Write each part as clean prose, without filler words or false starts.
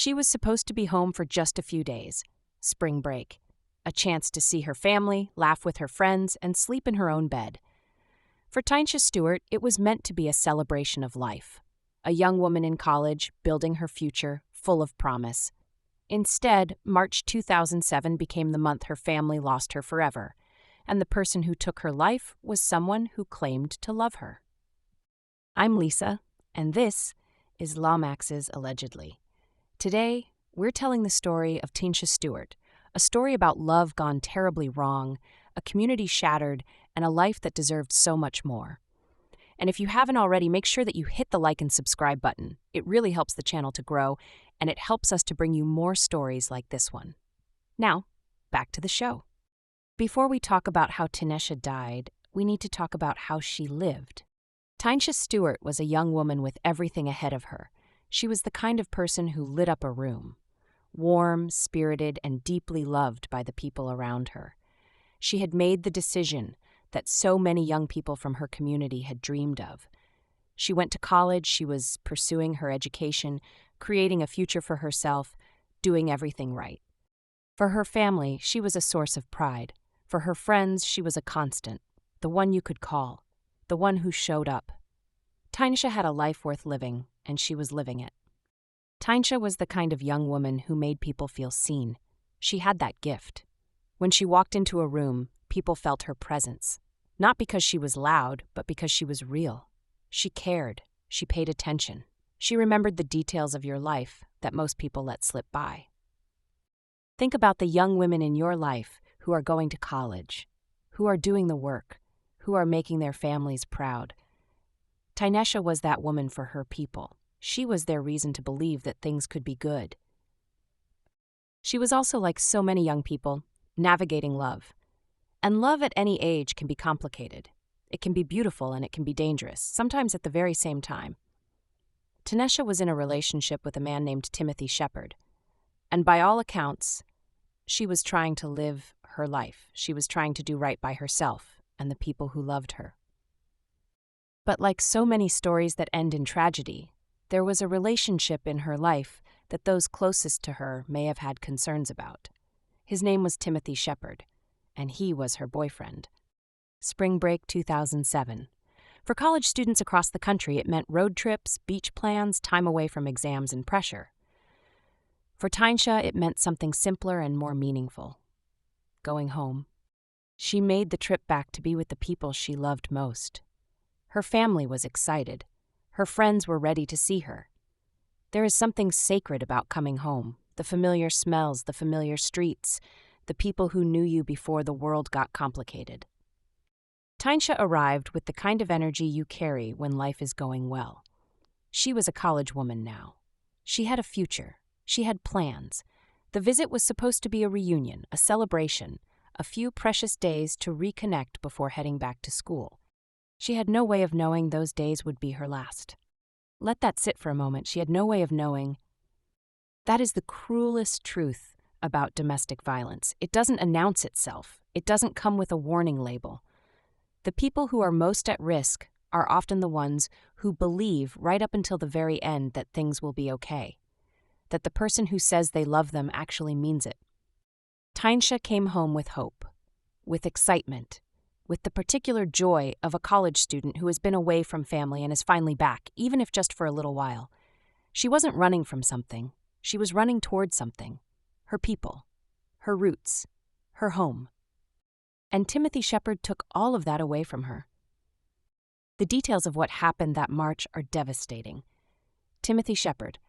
She was supposed to be home for just a few days. Spring break. A chance to see her family, laugh with her friends, and sleep in her own bed. For Tynesha Stewart, it was meant to be a celebration of life. A young woman in college, building her future, full of promise. Instead, March 2007 became the month her family lost her forever, and the person who took her life was someone who claimed to love her. I'm Lisa, and this is Lomax's Allegedly. Today, we're telling the story of Tynesha Stewart, a story about love gone terribly wrong, a community shattered, and a life that deserved so much more. And if you haven't already, make sure that you hit the like and subscribe button. It really helps the channel to grow, and it helps us to bring you more stories like this one. Now, back to the show. Before we talk about how Tynesha died, we need to talk about how she lived. Tynesha Stewart was a young woman with everything ahead of her. She was the kind of person who lit up a room. Warm, spirited, and deeply loved by the people around her. She had made the decision that so many young people from her community had dreamed of. She went to college, she was pursuing her education, creating a future for herself, doing everything right. For her family, she was a source of pride. For her friends, she was a constant, the one you could call, the one who showed up. Tynesha had a life worth living, and she was living it. Tynesha was the kind of young woman who made people feel seen. She had that gift. When she walked into a room, people felt her presence. Not because she was loud, but because she was real. She cared. She paid attention. She remembered the details of your life that most people let slip by. Think about the young women in your life who are going to college, who are doing the work, who are making their families proud. Tynesha was that woman for her people. She was their reason to believe that things could be good. She was also like so many young people, navigating love. And love at any age can be complicated. It can be beautiful and it can be dangerous, sometimes at the very same time. Tynesha was in a relationship with a man named Timothy Shepard. And by all accounts, she was trying to live her life. She was trying to do right by herself and the people who loved her. But like so many stories that end in tragedy, there was a relationship in her life that those closest to her may have had concerns about. His name was Timothy Shepard, and he was her boyfriend. Spring break 2007. For college students across the country, it meant road trips, beach plans, time away from exams and pressure. For Tynesha, it meant something simpler and more meaningful. Going home. She made the trip back to be with the people she loved most. Her family was excited. Her friends were ready to see her. There is something sacred about coming home, the familiar smells, the familiar streets, the people who knew you before the world got complicated. Tynesha arrived with the kind of energy you carry when life is going well. She was a college woman now. She had a future. She had plans. The visit was supposed to be a reunion, a celebration, a few precious days to reconnect before heading back to school. She had no way of knowing those days would be her last. Let that sit for a moment. She had no way of knowing. That is the cruelest truth about domestic violence. It doesn't announce itself. It doesn't come with a warning label. The people who are most at risk are often the ones who believe right up until the very end that things will be okay, that the person who says they love them actually means it. Tynesha came home with hope, with excitement, with the particular joy of a college student who has been away from family and is finally back, even if just for a little while. She wasn't running from something. She was running toward something. Her people, her roots, her home. And Timothy Shepard took all of that away from her. The details of what happened that March are devastating. Timothy Shepard,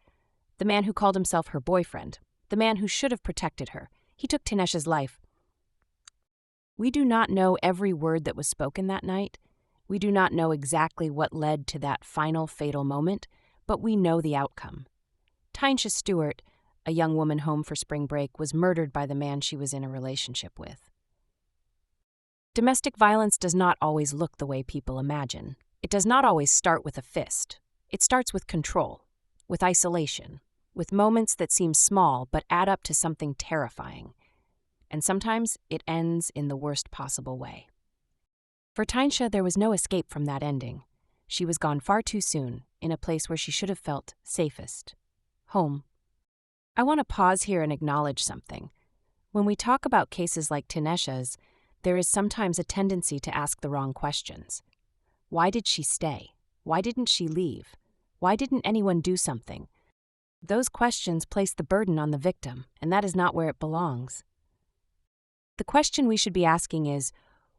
the man who called himself her boyfriend, the man who should have protected her, he took Tynesha's life. We do not know every word that was spoken that night. We do not know exactly what led to that final fatal moment, but we know the outcome. Tynesha Stewart, a young woman home for spring break, was murdered by the man she was in a relationship with. Domestic violence does not always look the way people imagine. It does not always start with a fist. It starts with control, with isolation, with moments that seem small but add up to something terrifying. And sometimes it ends in the worst possible way. For Tynesha, there was no escape from that ending. She was gone far too soon, in a place where she should have felt safest. Home. I want to pause here and acknowledge something. When we talk about cases like Tynesha's, there is sometimes a tendency to ask the wrong questions. Why did she stay? Why didn't she leave? Why didn't anyone do something? Those questions place the burden on the victim, and that is not where it belongs. The question we should be asking is,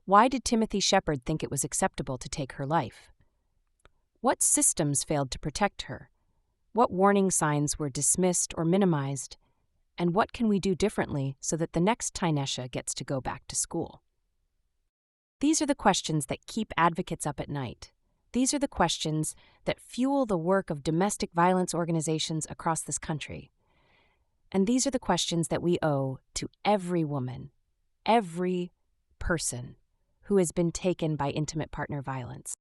why did Timothy Shepard think it was acceptable to take her life? What systems failed to protect her? What warning signs were dismissed or minimized? And what can we do differently so that the next Tynesha gets to go back to school? These are the questions that keep advocates up at night. These are the questions that fuel the work of domestic violence organizations across this country. And these are the questions that we owe to every woman, every person who has been taken by intimate partner violence.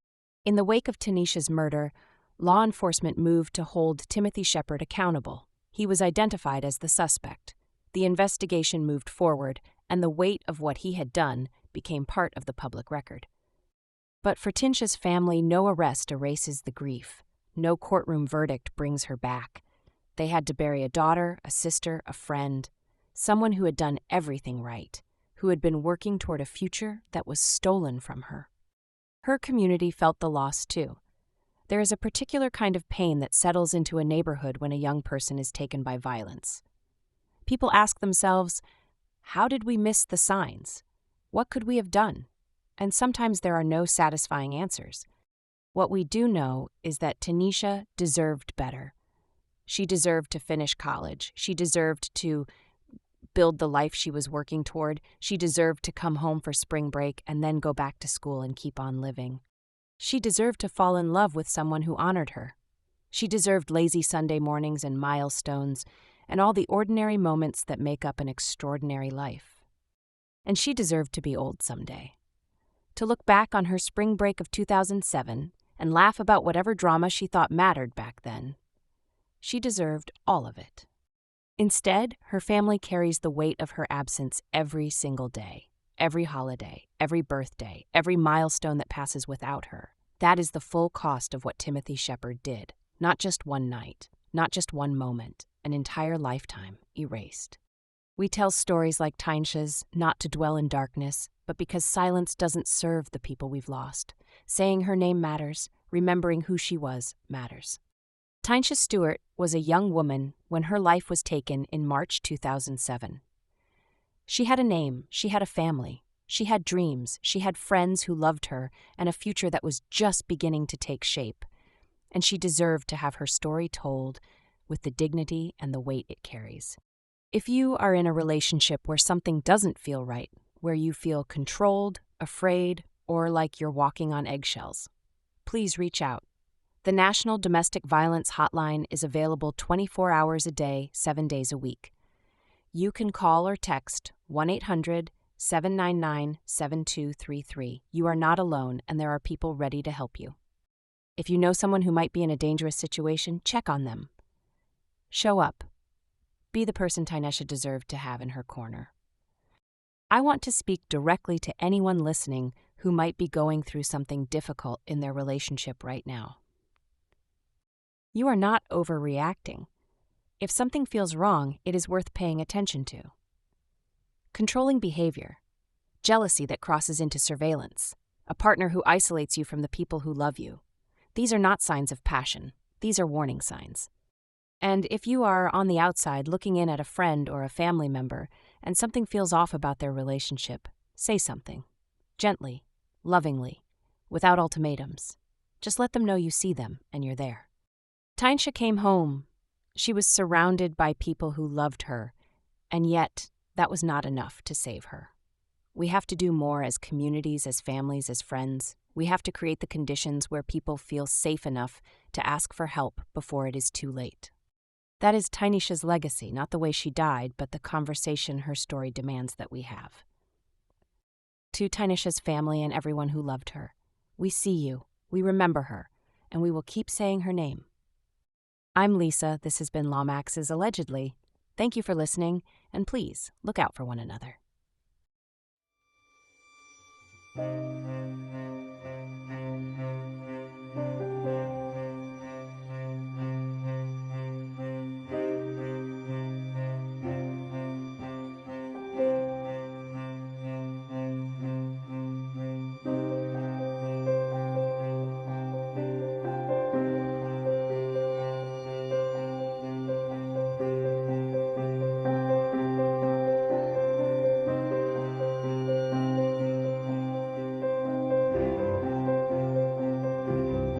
In the wake of Tynesha's murder, law enforcement moved to hold Timothy Shepard accountable. He was identified as the suspect. The investigation moved forward, and the weight of what he had done became part of the public record. But for Tynesha's family, no arrest erases the grief. No courtroom verdict brings her back. They had to bury a daughter, a sister, a friend, someone who had done everything right, who had been working toward a future that was stolen from her. Her community felt the loss too. There is a particular kind of pain that settles into a neighborhood when a young person is taken by violence. People ask themselves, how did we miss the signs? What could we have done? And sometimes there are no satisfying answers. What we do know is that Tynesha deserved better. She deserved to finish college. She deserved to build the life she was working toward. She deserved to come home for spring break and then go back to school and keep on living. She deserved to fall in love with someone who honored her. She deserved lazy Sunday mornings and milestones and all the ordinary moments that make up an extraordinary life. And she deserved to be old someday. To look back on her spring break of 2007 and laugh about whatever drama she thought mattered back then. She deserved all of it. Instead, her family carries the weight of her absence every single day, every holiday, every birthday, every milestone that passes without her. That is the full cost of what Timothy Shepard did. Not just one night, not just one moment, an entire lifetime erased. We tell stories like Tynesha's not to dwell in darkness, but because silence doesn't serve the people we've lost. Saying her name matters, remembering who she was matters. Tynesha Stewart was a young woman when her life was taken in March 2007. She had a name, she had a family, she had dreams, she had friends who loved her, and a future that was just beginning to take shape. And she deserved to have her story told with the dignity and the weight it carries. If you are in a relationship where something doesn't feel right, where you feel controlled, afraid, or like you're walking on eggshells, please reach out. The National Domestic Violence Hotline is available 24 hours a day, 7 days a week. You can call or text 1-800-799-7233. You are not alone, and there are people ready to help you. If you know someone who might be in a dangerous situation, check on them. Show up. Be the person Tynesha deserved to have in her corner. I want to speak directly to anyone listening who might be going through something difficult in their relationship right now. You are not overreacting. If something feels wrong, it is worth paying attention to. Controlling behavior, jealousy that crosses into surveillance, a partner who isolates you from the people who love you. These are not signs of passion. These are warning signs. And if you are on the outside looking in at a friend or a family member and something feels off about their relationship, say something. Gently, lovingly, without ultimatums. Just let them know you see them and you're there. Tynesha came home. She was surrounded by people who loved her, and yet that was not enough to save her. We have to do more as communities, as families, as friends. We have to create the conditions where people feel safe enough to ask for help before it is too late. That is Tynesha's legacy, not the way she died, but the conversation her story demands that we have. To Tynesha's family and everyone who loved her, we see you, we remember her, and we will keep saying her name. I'm Lisa. This has been Lomax's Allegedly. Thank you for listening, and please look out for one another.